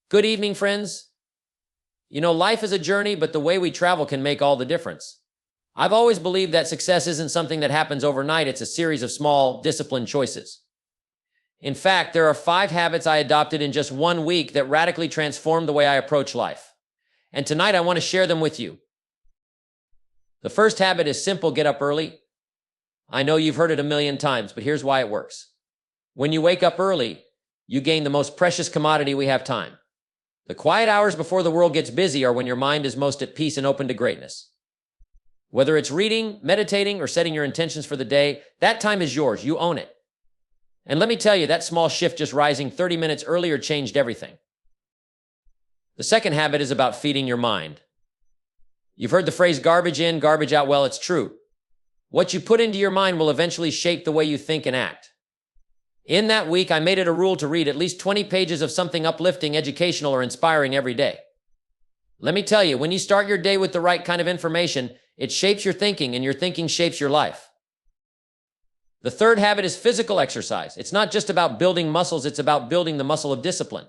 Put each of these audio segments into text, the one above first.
Good evening, friends. Life is a journey, but the way we travel can make all the difference. I've always believed that success isn't something that happens overnight, it's a series of small, disciplined choices. In fact, there are 5 habits I adopted in just 1 week that radically transformed the way I approach life. And tonight I want to share them with you. The first habit is simple: get up early. I know you've heard it a million times, but here's why it works. When you wake up early, you gain the most precious commodity we have: time. The quiet hours before the world gets busy are when your mind is most at peace and open to greatness. Whether it's reading, meditating, or setting your intentions for the day, that time is yours. You own it. And let me tell you, that small shift, just rising 30 minutes earlier, changed everything. The second habit is about feeding your mind. You've heard the phrase garbage in, garbage out. Well, it's true. What you put into your mind will eventually shape the way you think and act. In that week, I made it a rule to read at least 20 pages of something uplifting, educational, or inspiring every day. Let me tell you, when you start your day with the right kind of information, it shapes your thinking, and your thinking shapes your life. The third habit is physical exercise. It's not just about building muscles, it's about building the muscle of discipline.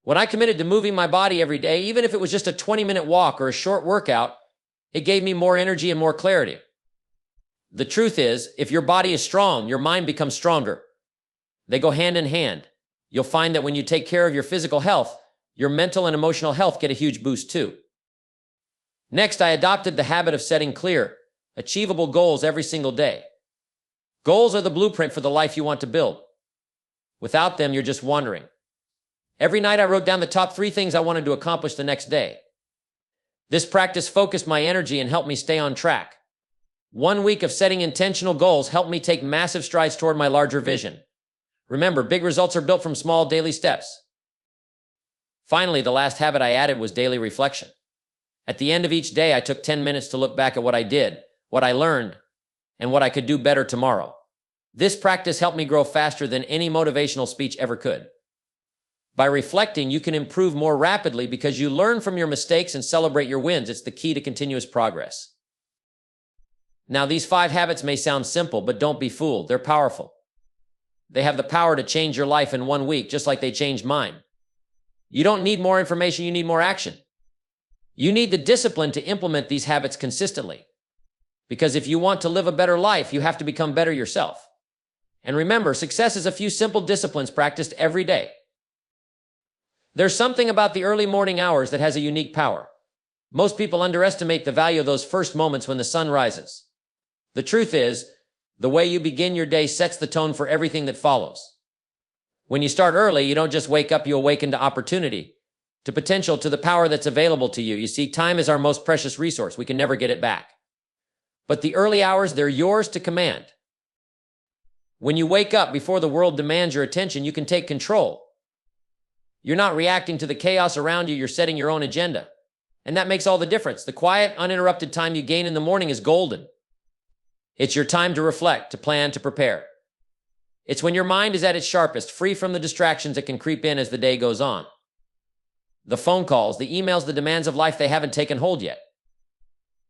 When I committed to moving my body every day, even if it was just a 20-minute walk or a short workout, it gave me more energy and more clarity. The truth is, if your body is strong, your mind becomes stronger. They go hand in hand. You'll find that when you take care of your physical health, your mental and emotional health get a huge boost too. Next, I adopted the habit of setting clear, achievable goals every single day. Goals are the blueprint for the life you want to build. Without them, you're just wandering. Every night I wrote down the top 3 things I wanted to accomplish the next day. This practice focused my energy and helped me stay on track. 1 week of setting intentional goals helped me take massive strides toward my larger vision. Remember, big results are built from small daily steps. Finally, the last habit I added was daily reflection. At the end of each day, I took 10 minutes to look back at what I did, what I learned, and what I could do better tomorrow. This practice helped me grow faster than any motivational speech ever could. By reflecting, you can improve more rapidly because you learn from your mistakes and celebrate your wins. It's the key to continuous progress. Now, these 5 habits may sound simple, but don't be fooled. They're powerful. They have the power to change your life in 1 week, just like they changed mine. You don't need more information, you need more action. You need the discipline to implement these habits consistently. Because if you want to live a better life, you have to become better yourself. And remember, success is a few simple disciplines practiced every day. There's something about the early morning hours that has a unique power. Most people underestimate the value of those first moments when the sun rises. The truth is, the way you begin your day sets the tone for everything that follows. When you start early, you don't just wake up, you awaken to opportunity, to potential, to the power that's available to you. You see, time is our most precious resource. We can never get it back. But the early hours, they're yours to command. When you wake up before the world demands your attention, you can take control. You're not reacting to the chaos around you, you're setting your own agenda. And that makes all the difference. The quiet, uninterrupted time you gain in the morning is golden. It's your time to reflect, to plan, to prepare. It's when your mind is at its sharpest, free from the distractions that can creep in as the day goes on. The phone calls, the emails, the demands of life, they haven't taken hold yet.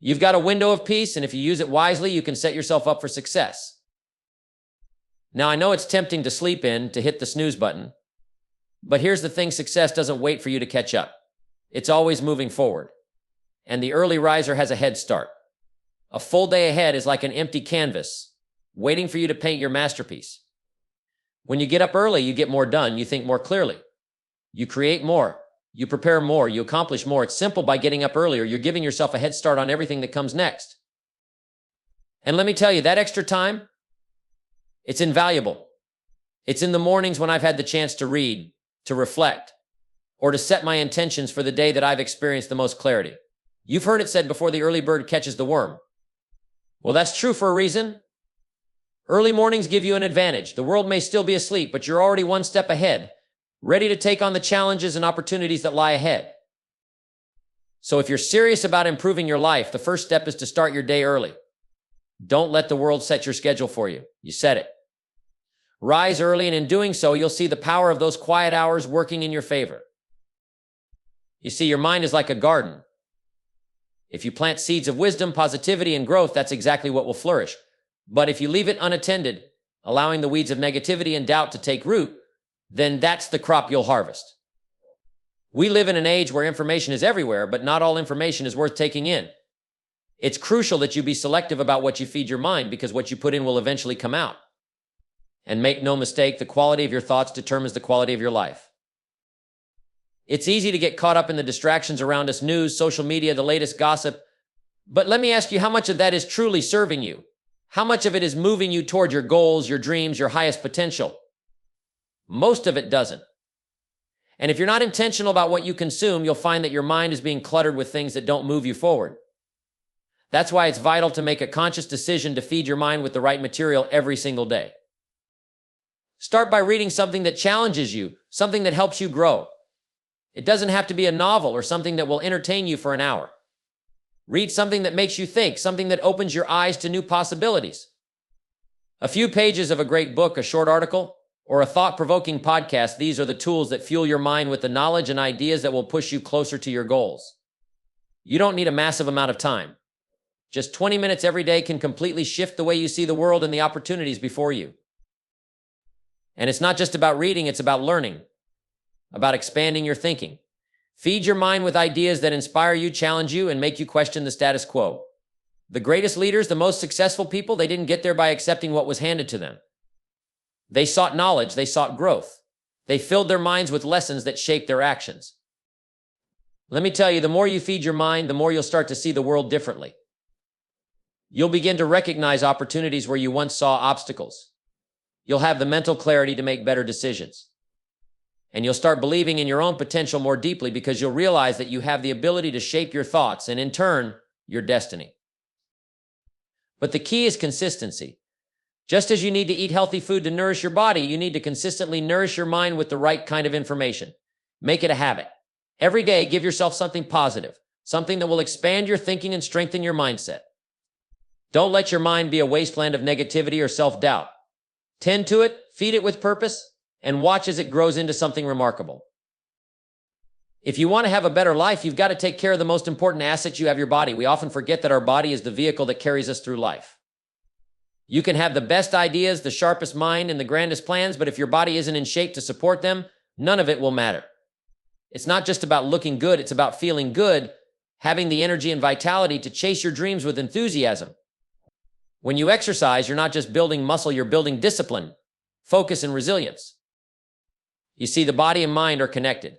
You've got a window of peace, and if you use it wisely, you can set yourself up for success. Now, I know it's tempting to sleep in, to hit the snooze button. But here's the thing, success doesn't wait for you to catch up. It's always moving forward. And the early riser has a head start. A full day ahead is like an empty canvas, waiting for you to paint your masterpiece. When you get up early, you get more done, you think more clearly. You create more, you prepare more, you accomplish more. It's simple. By getting up earlier, you're giving yourself a head start on everything that comes next. And let me tell you, that extra time, it's invaluable. It's in the mornings when I've had the chance to read, to reflect, or to set my intentions for the day that I've experienced the most clarity. You've heard it said before, the early bird catches the worm. Well, that's true for a reason. Early mornings give you an advantage. The world may still be asleep, but you're already 1 step ahead, ready to take on the challenges and opportunities that lie ahead. So if you're serious about improving your life, the first step is to start your day early. Don't let the world set your schedule for you. You set it. Rise early, and in doing so, you'll see the power of those quiet hours working in your favor. You see, your mind is like a garden. If you plant seeds of wisdom, positivity, and growth, that's exactly what will flourish. But if you leave it unattended, allowing the weeds of negativity and doubt to take root, then that's the crop you'll harvest. We live in an age where information is everywhere, but not all information is worth taking in. It's crucial that you be selective about what you feed your mind, because what you put in will eventually come out. And make no mistake, the quality of your thoughts determines the quality of your life. It's easy to get caught up in the distractions around us: news, social media, the latest gossip. But let me ask you, how much of that is truly serving you? How much of it is moving you toward your goals, your dreams, your highest potential? Most of it doesn't. And if you're not intentional about what you consume, you'll find that your mind is being cluttered with things that don't move you forward. That's why it's vital to make a conscious decision to feed your mind with the right material every single day. Start by reading something that challenges you, something that helps you grow. It doesn't have to be a novel or something that will entertain you for an hour. Read something that makes you think, something that opens your eyes to new possibilities. A few pages of a great book, a short article, or a thought-provoking podcast — these are the tools that fuel your mind with the knowledge and ideas that will push you closer to your goals. You don't need a massive amount of time. Just 20 minutes every day can completely shift the way you see the world and the opportunities before you. And it's not just about reading, it's about learning, about expanding your thinking. Feed your mind with ideas that inspire you, challenge you, and make you question the status quo. The greatest leaders, the most successful people, they didn't get there by accepting what was handed to them. They sought knowledge, they sought growth. They filled their minds with lessons that shaped their actions. Let me tell you, the more you feed your mind, the more you'll start to see the world differently. You'll begin to recognize opportunities where you once saw obstacles. You'll have the mental clarity to make better decisions. And you'll start believing in your own potential more deeply, because you'll realize that you have the ability to shape your thoughts and, in turn, your destiny. But the key is consistency. Just as you need to eat healthy food to nourish your body, you need to consistently nourish your mind with the right kind of information. Make it a habit. Every day, give yourself something positive, something that will expand your thinking and strengthen your mindset. Don't let your mind be a wasteland of negativity or self-doubt. Tend to it, feed it with purpose, and watch as it grows into something remarkable. If you want to have a better life, you've got to take care of the most important asset you have: your body. We often forget that our body is the vehicle that carries us through life. You can have the best ideas, the sharpest mind, and the grandest plans, but if your body isn't in shape to support them, none of it will matter. It's not just about looking good, it's about feeling good, having the energy and vitality to chase your dreams with enthusiasm. When you exercise, you're not just building muscle, you're building discipline, focus, and resilience. You see, the body and mind are connected.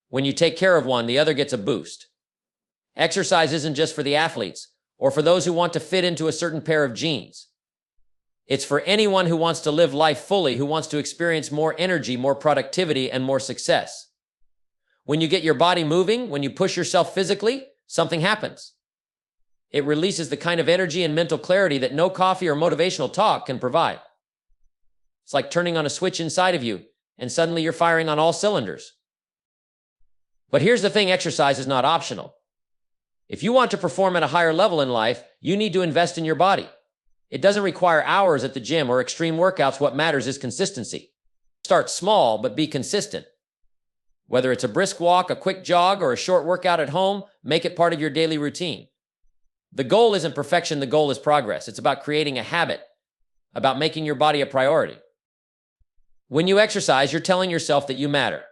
When you take care of one, the other gets a boost. Exercise isn't just for the athletes or for those who want to fit into a certain pair of jeans. It's for anyone who wants to live life fully, who wants to experience more energy, more productivity, and more success. When you get your body moving, when you push yourself physically, something happens. It releases the kind of energy and mental clarity that no coffee or motivational talk can provide. It's like turning on a switch inside of you, and suddenly you're firing on all cylinders. But here's the thing: exercise is not optional. If you want to perform at a higher level in life, you need to invest in your body. It doesn't require hours at the gym or extreme workouts. What matters is consistency. Start small, but be consistent. Whether it's a brisk walk, a quick jog, or a short workout at home, make it part of your daily routine. The goal isn't perfection, the goal is progress. It's about creating a habit, about making your body a priority. When you exercise, you're telling yourself that you matter.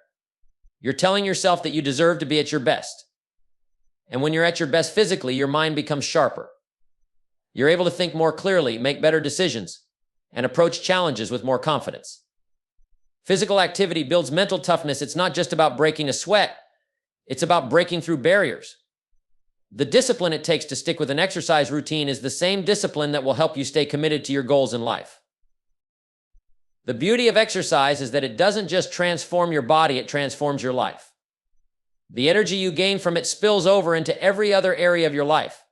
You're telling yourself that you deserve to be at your best. And when you're at your best physically, your mind becomes sharper. You're able to think more clearly, make better decisions, and approach challenges with more confidence. Physical activity builds mental toughness. It's not just about breaking a sweat. It's about breaking through barriers. The discipline it takes to stick with an exercise routine is the same discipline that will help you stay committed to your goals in life. The beauty of exercise is that it doesn't just transform your body, it transforms your life. The energy you gain from it spills over into every other area of your life.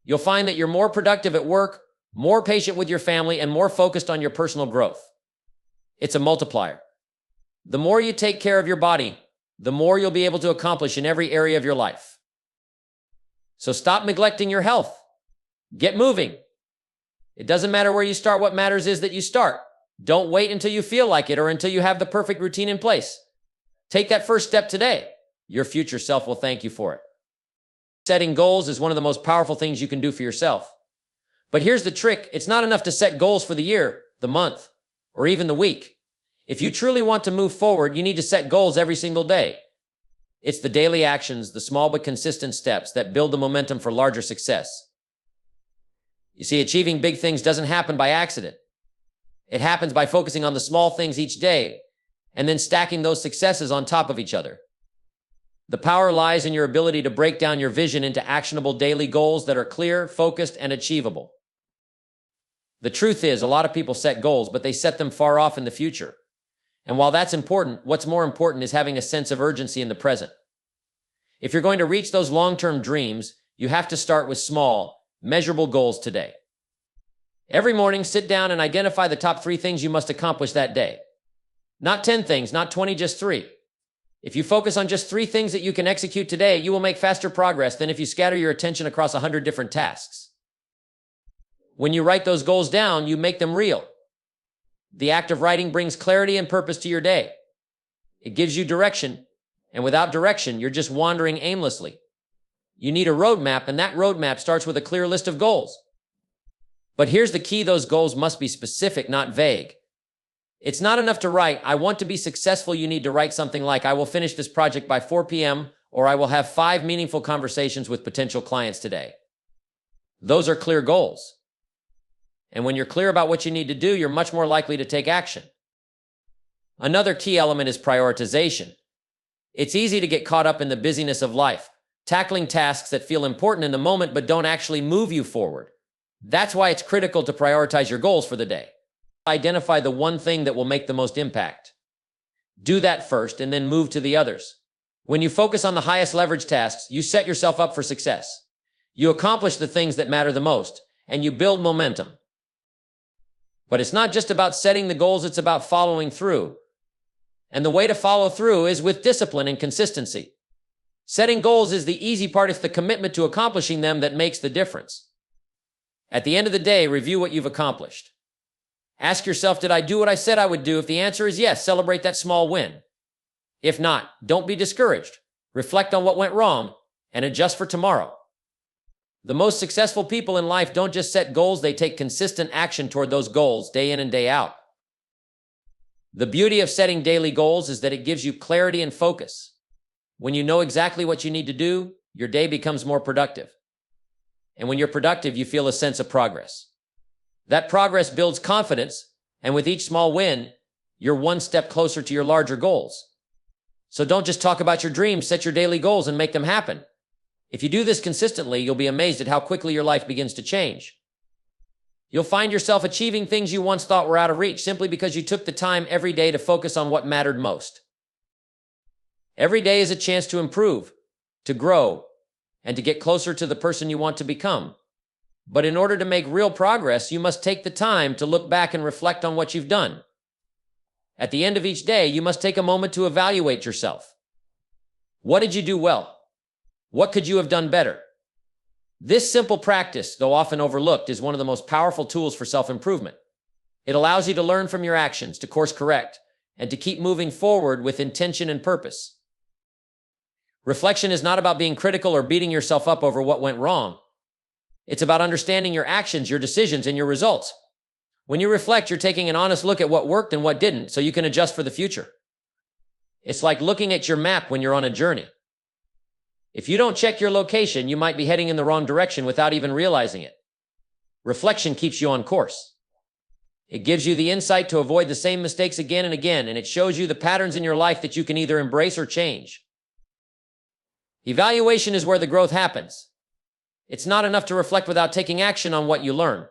You'll find that you're more productive at work, more patient with your family, and more focused on your personal growth. It's a multiplier. The more you take care of your body, the more you'll be able to accomplish in every area of your life. So stop neglecting your health. Get moving. It doesn't matter where you start. What matters is that you start. Don't wait until you feel like it or until you have the perfect routine in place. Take that first step today. Your future self will thank you for it. Setting goals is one of the most powerful things you can do for yourself. But here's the trick. It's not enough to set goals for the year, the month, or even the week. If you truly want to move forward, you need to set goals every single day. It's the daily actions, the small but consistent steps that build the momentum for larger success. You see, achieving big things doesn't happen by accident. It happens by focusing on the small things each day and then stacking those successes on top of each other. The power lies in your ability to break down your vision into actionable daily goals that are clear, focused, and achievable. The truth is, a lot of people set goals, but they set them far off in the future. And while that's important, what's more important is having a sense of urgency in the present. If you're going to reach those long-term dreams, you have to start with small, measurable goals today. Every morning, sit down and identify the top 3 things you must accomplish that day. Not 10 things, not 20, just 3. If you focus on just 3 things that you can execute today, you will make faster progress than if you scatter your attention across 100 different tasks. When you write those goals down, you make them real. The act of writing brings clarity and purpose to your day. It gives you direction, and without direction, you're just wandering aimlessly. You need a roadmap, and that roadmap starts with a clear list of goals. But here's the key: those goals must be specific, not vague. It's not enough to write, "I want to be successful." You need to write something like, "I will finish this project by 4 p.m., or I will have 5 meaningful conversations with potential clients today." Those are clear goals. And when you're clear about what you need to do, you're much more likely to take action. Another key element is prioritization. It's easy to get caught up in the busyness of life, tackling tasks that feel important in the moment but don't actually move you forward. That's why it's critical to prioritize your goals for the day. Identify the one thing that will make the most impact. Do that first and then move to the others. When you focus on the highest leverage tasks, you set yourself up for success. You accomplish the things that matter the most, and you build momentum. But it's not just about setting the goals, it's about following through. And the way to follow through is with discipline and consistency. Setting goals is the easy part. It's the commitment to accomplishing them that makes the difference. At the end of the day, review what you've accomplished. Ask yourself, did I do what I said I would do? If the answer is yes, celebrate that small win. If not, don't be discouraged. Reflect on what went wrong and adjust for tomorrow. The most successful people in life don't just set goals, they take consistent action toward those goals day in and day out. The beauty of setting daily goals is that it gives you clarity and focus. When you know exactly what you need to do, your day becomes more productive. And when you're productive, you feel a sense of progress. That progress builds confidence, and with each small win, you're one step closer to your larger goals. So don't just talk about your dreams, set your daily goals and make them happen. If you do this consistently, you'll be amazed at how quickly your life begins to change. You'll find yourself achieving things you once thought were out of reach simply because you took the time every day to focus on what mattered most. Every day is a chance to improve, to grow, and to get closer to the person you want to become. But in order to make real progress, you must take the time to look back and reflect on what you've done. At the end of each day, you must take a moment to evaluate yourself. What did you do well? What could you have done better? This simple practice, though often overlooked, is one of the most powerful tools for self-improvement. It allows you to learn from your actions, to course correct, and to keep moving forward with intention and purpose. Reflection is not about being critical or beating yourself up over what went wrong. It's about understanding your actions, your decisions, and your results. When you reflect, you're taking an honest look at what worked and what didn't, so you can adjust for the future. It's like looking at your map when you're on a journey. If you don't check your location, you might be heading in the wrong direction without even realizing it. Reflection keeps you on course. It gives you the insight to avoid the same mistakes again and again, and it shows you the patterns in your life that you can either embrace or change. Evaluation is where the growth happens. It's not enough to reflect without taking action on what you learn.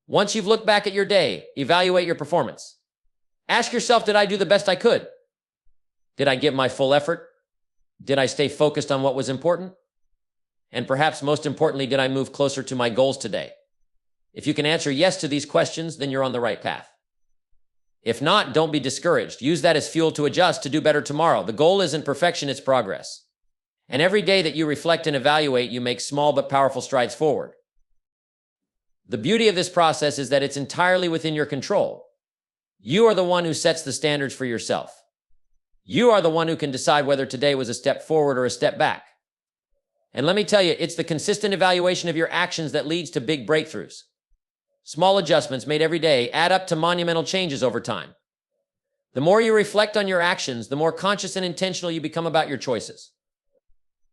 Once you've looked back at your day, evaluate your performance. Ask yourself, did I do the best I could? Did I give my full effort? Did I stay focused on what was important? And perhaps most importantly, did I move closer to my goals today? If you can answer yes to these questions, then you're on the right path. If not, don't be discouraged. Use that as fuel to adjust, to do better tomorrow. The goal isn't perfection, it's progress. And every day that you reflect and evaluate, you make small but powerful strides forward. The beauty of this process is that it's entirely within your control. You are the one who sets the standards for yourself. You are the one who can decide whether today was a step forward or a step back. And let me tell you, it's the consistent evaluation of your actions that leads to big breakthroughs. Small adjustments made every day add up to monumental changes over time. The more you reflect on your actions, the more conscious and intentional you become about your choices.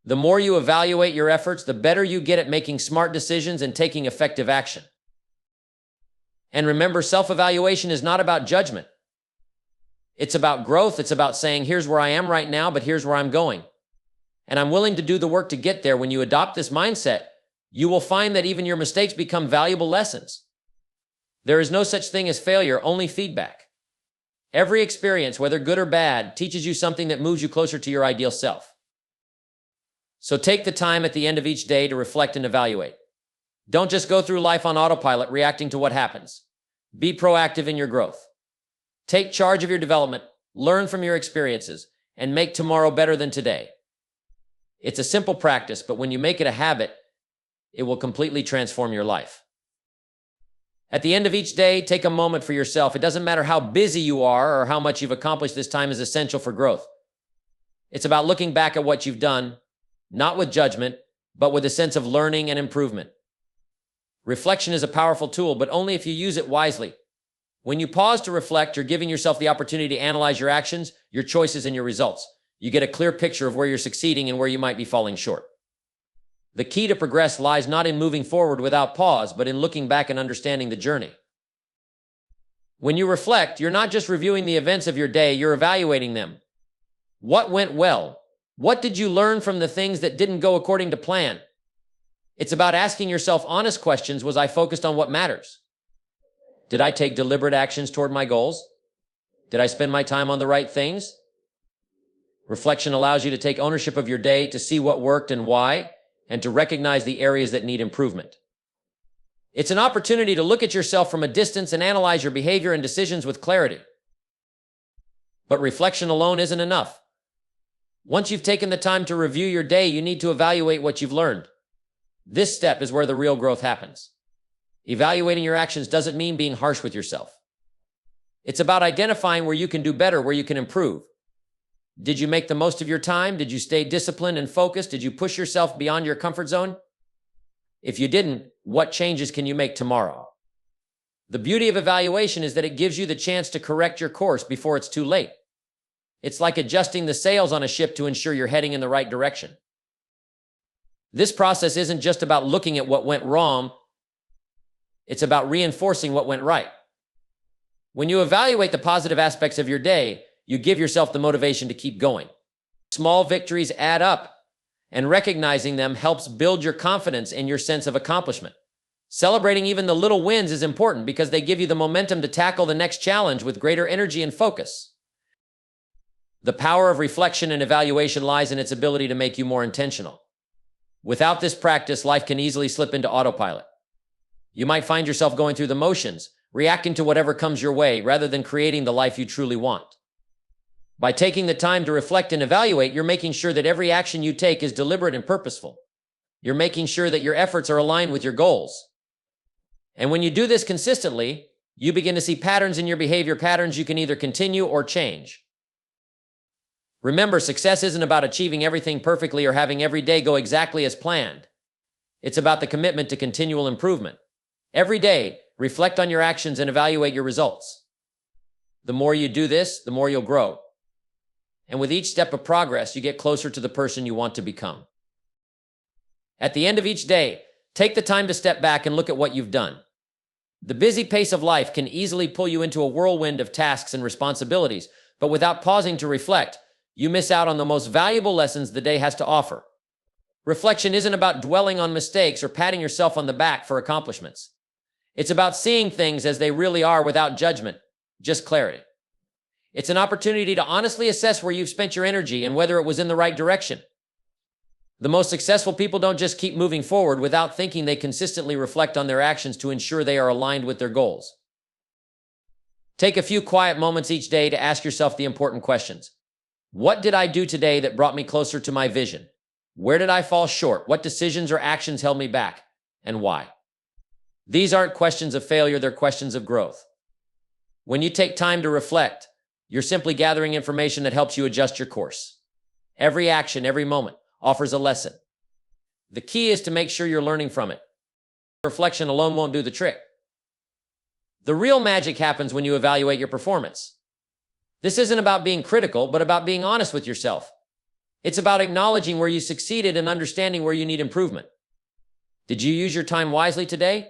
The more you evaluate your efforts, the better you get at making smart decisions and taking effective action. And remember, self-evaluation is not about judgment. It's about growth. It's about saying, here's where I am right now, but here's where I'm going. And I'm willing to do the work to get there. When you adopt this mindset, you will find that even your mistakes become valuable lessons. There is no such thing as failure, only feedback. Every experience, whether good or bad, teaches you something that moves you closer to your ideal self. So take the time at the end of each day to reflect and evaluate. Don't just go through life on autopilot, reacting to what happens. Be proactive in your growth. Take charge of your development, learn from your experiences, and make tomorrow better than today. It's a simple practice, but when you make it a habit, it will completely transform your life. At the end of each day, take a moment for yourself. It doesn't matter how busy you are or how much you've accomplished. This time is essential for growth. It's about looking back at what you've done, not with judgment, but with a sense of learning and improvement. Reflection is a powerful tool, but only if you use it wisely. When you pause to reflect, you're giving yourself the opportunity to analyze your actions, your choices, and your results. You get a clear picture of where you're succeeding and where you might be falling short. The key to progress lies not in moving forward without pause, but in looking back and understanding the journey. When you reflect, you're not just reviewing the events of your day, you're evaluating them. What went well? What did you learn from the things that didn't go according to plan? It's about asking yourself honest questions. Was I focused on what matters? Did I take deliberate actions toward my goals? Did I spend my time on the right things? Reflection allows you to take ownership of your day, to see what worked and why, and to recognize the areas that need improvement. It's an opportunity to look at yourself from a distance and analyze your behavior and decisions with clarity. But reflection alone isn't enough. Once you've taken the time to review your day, you need to evaluate what you've learned. This step is where the real growth happens. Evaluating your actions doesn't mean being harsh with yourself. It's about identifying where you can do better, where you can improve. Did you make the most of your time? Did you stay disciplined and focused? Did you push yourself beyond your comfort zone? If you didn't, what changes can you make tomorrow? The beauty of evaluation is that it gives you the chance to correct your course before it's too late. It's like adjusting the sails on a ship to ensure you're heading in the right direction. This process isn't just about looking at what went wrong. It's about reinforcing what went right. When you evaluate the positive aspects of your day, you give yourself the motivation to keep going. Small victories add up, and recognizing them helps build your confidence and your sense of accomplishment. Celebrating even the little wins is important because they give you the momentum to tackle the next challenge with greater energy and focus. The power of reflection and evaluation lies in its ability to make you more intentional. Without this practice, life can easily slip into autopilot. You might find yourself going through the motions, reacting to whatever comes your way, rather than creating the life you truly want. By taking the time to reflect and evaluate, you're making sure that every action you take is deliberate and purposeful. You're making sure that your efforts are aligned with your goals. And when you do this consistently, you begin to see patterns in your behavior, patterns you can either continue or change. Remember, success isn't about achieving everything perfectly or having every day go exactly as planned. It's about the commitment to continual improvement. Every day, reflect on your actions and evaluate your results. The more you do this, the more you'll grow. And with each step of progress, you get closer to the person you want to become. At the end of each day, take the time to step back and look at what you've done. The busy pace of life can easily pull you into a whirlwind of tasks and responsibilities, but without pausing to reflect, you miss out on the most valuable lessons the day has to offer. Reflection isn't about dwelling on mistakes or patting yourself on the back for accomplishments. It's about seeing things as they really are without judgment, just clarity. It's an opportunity to honestly assess where you've spent your energy and whether it was in the right direction. The most successful people don't just keep moving forward without thinking. They consistently reflect on their actions to ensure they are aligned with their goals. Take a few quiet moments each day to ask yourself the important questions. What did I do today that brought me closer to my vision? Where did I fall short? What decisions or actions held me back? And why? These aren't questions of failure, they're questions of growth. When you take time to reflect, you're simply gathering information that helps you adjust your course. Every action, every moment offers a lesson. The key is to make sure you're learning from it. Reflection alone won't do the trick. The real magic happens when you evaluate your performance. This isn't about being critical, but about being honest with yourself. It's about acknowledging where you succeeded and understanding where you need improvement. Did you use your time wisely today?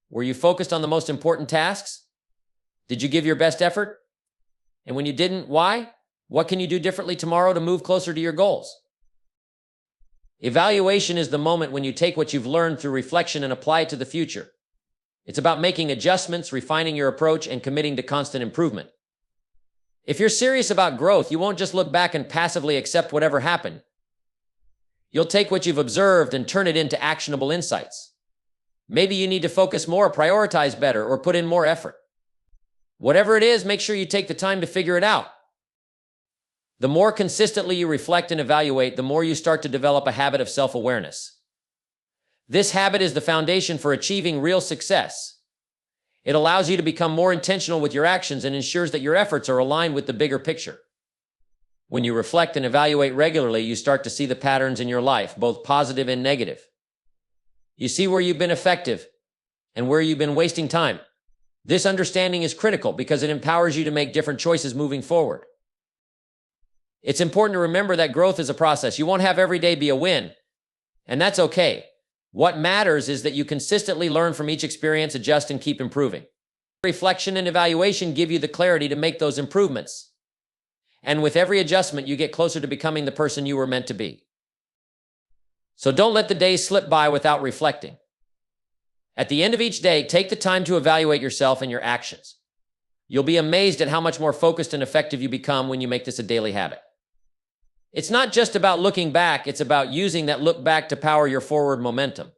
Were you focused on the most important tasks? Did you give your best effort? And when you didn't, why? What can you do differently tomorrow to move closer to your goals? Evaluation is the moment when you take what you've learned through reflection and apply it to the future. It's about making adjustments, refining your approach, and committing to constant improvement. If you're serious about growth, you won't just look back and passively accept whatever happened. You'll take what you've observed and turn it into actionable insights. Maybe you need to focus more, prioritize better, or put in more effort. Whatever it is, make sure you take the time to figure it out. The more consistently you reflect and evaluate, the more you start to develop a habit of self-awareness. This habit is the foundation for achieving real success. It allows you to become more intentional with your actions and ensures that your efforts are aligned with the bigger picture. When you reflect and evaluate regularly, you start to see the patterns in your life, both positive and negative. You see where you've been effective and where you've been wasting time. This understanding is critical because it empowers you to make different choices moving forward. It's important to remember that growth is a process. You won't have every day be a win, and that's okay. What matters is that you consistently learn from each experience, adjust, and keep improving. Reflection and evaluation give you the clarity to make those improvements. And with every adjustment, you get closer to becoming the person you were meant to be. So don't let the days slip by without reflecting. At the end of each day, take the time to evaluate yourself and your actions. You'll be amazed at how much more focused and effective you become when you make this a daily habit. It's not just about looking back, it's about using that look back to power your forward momentum.